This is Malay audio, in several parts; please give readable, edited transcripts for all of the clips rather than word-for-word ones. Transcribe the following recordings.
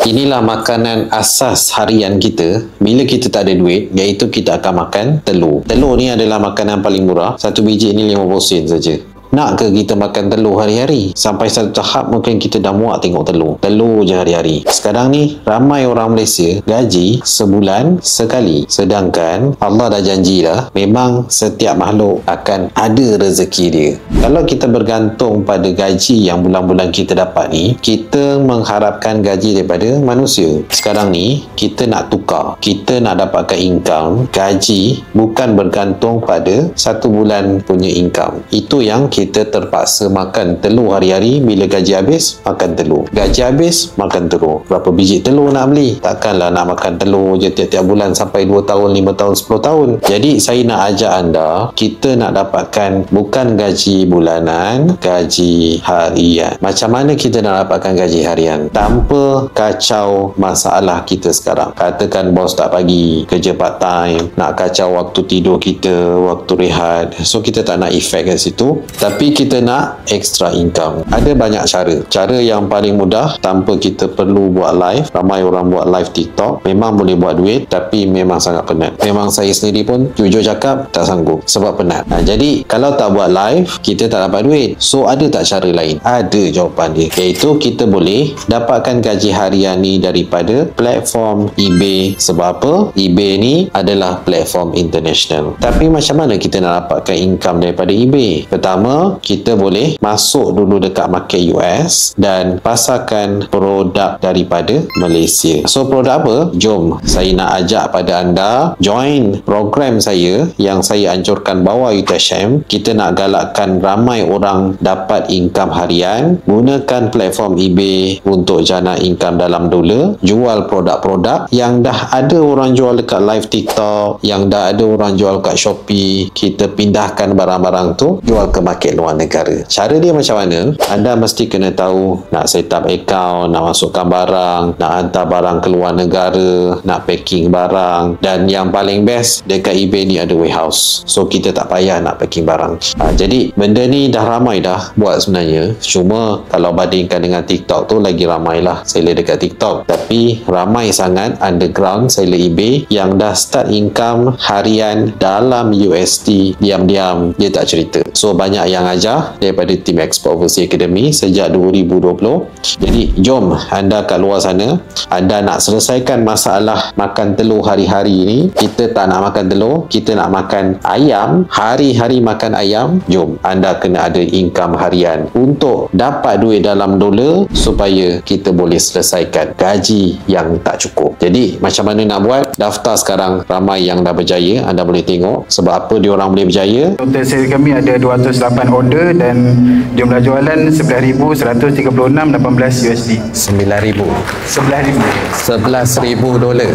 Inilah makanan asas harian kita bila kita tak ada duit, iaitu kita akan makan telur. Telur ni adalah makanan paling murah. Satu biji ni 50 sen saja. Nak ke kita makan telur hari-hari? Sampai satu tahap mungkin kita dah muak tengok telur. Telur je hari-hari. Sekarang ni ramai orang Malaysia gaji sebulan sekali. Sedangkan Allah dah janji dah, memang setiap makhluk akan ada rezeki dia. Kalau kita bergantung pada gaji yang bulan-bulan kita dapat ni, kita mengharapkan gaji daripada manusia. Sekarang ni kita nak tukar. Kita nak dapatkan income, gaji bukan bergantung pada satu bulan punya income. Itu yang kita terpaksa makan telur hari-hari. Bila gaji habis, makan telur. Gaji habis, makan telur. Berapa biji telur nak beli? Takkanlah nak makan telur je tiap-tiap bulan sampai 2 tahun, 5 tahun, 10 tahun. Jadi saya nak ajak anda, kita nak dapatkan bukan gaji bulanan, gaji harian. Macam mana kita nak dapatkan gaji harian tanpa kacau masalah kita sekarang? Katakan bos tak bagi kerja part time, nak kacau waktu tidur kita, waktu rehat. So kita tak nak efek kat situ, tapi kita nak extra income. Ada banyak cara. Cara yang paling mudah tanpa kita perlu buat live. Ramai orang buat live TikTok, memang boleh buat duit, tapi memang sangat penat. Memang saya sendiri pun jujur cakap tak sanggup sebab penat. Jadi kalau tak buat live, kita tak dapat duit. So ada tak cara lain? Ada jawapan dia, iaitu kita boleh dapatkan gaji harian ni daripada platform eBay. Sebab apa? eBay ni adalah platform international. Tapi macam mana kita nak dapatkan income daripada eBay? Pertama, kita boleh masuk dulu dekat market US dan pasarkan produk daripada Malaysia. So produk apa? Jom saya nak ajak pada anda join program saya yang saya anjurkan bawah UTSM. Kita nak galakkan ramai orang dapat income harian. Gunakan platform eBay untuk jana income dalam dolar. Jual produk-produk yang dah ada orang jual dekat live TikTok, yang dah ada orang jual kat Shopee. Kita pindahkan barang-barang tu jual ke market luar negara. Cara dia macam mana? Anda mesti kena tahu nak set up account, nak masukkan barang, nak hantar barang ke luar negara, nak packing barang, dan yang paling best dekat eBay ni ada warehouse. So kita tak payah nak packing barang. Jadi benda ni dah ramai dah buat sebenarnya. Cuma kalau bandingkan dengan TikTok tu lagi ramai lah seller dekat TikTok. Tapi ramai sangat underground seller eBay yang dah start income harian dalam USD diam-diam dia tak cerita. So banyak yang ajar daripada tim Export Overseas Academy sejak 2020. Jadi jom anda kat luar sana, anda nak selesaikan masalah makan telur hari-hari ni. Kita tak nak makan telur, kita nak makan ayam, hari-hari makan ayam. Jom anda kena ada income harian untuk dapat duit dalam dolar supaya kita boleh selesaikan gaji yang tak cukup. Jadi macam mana nak buat? Daftar sekarang. Ramai yang dah berjaya, anda boleh tengok sebab apa diorang boleh berjaya. Total sales kami ada 208 order dan jumlah jualan 11,136.18 USD. 9,000. 11,000 dolar.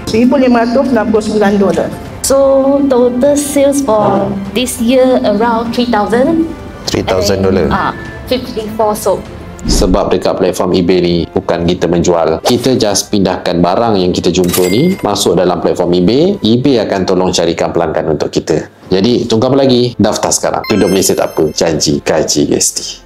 $1,569. So total sales for this year around 3,000. $3,000. 54 sold. Sebab dekat platform eBay ni bukan kita menjual, kita just pindahkan barang yang kita jumpa ni masuk dalam platform eBay. eBay akan tolong carikan pelanggan untuk kita. Jadi tunggu apa lagi? Daftar sekarang. Duduk Malaysia tak apa, janji gaji USD.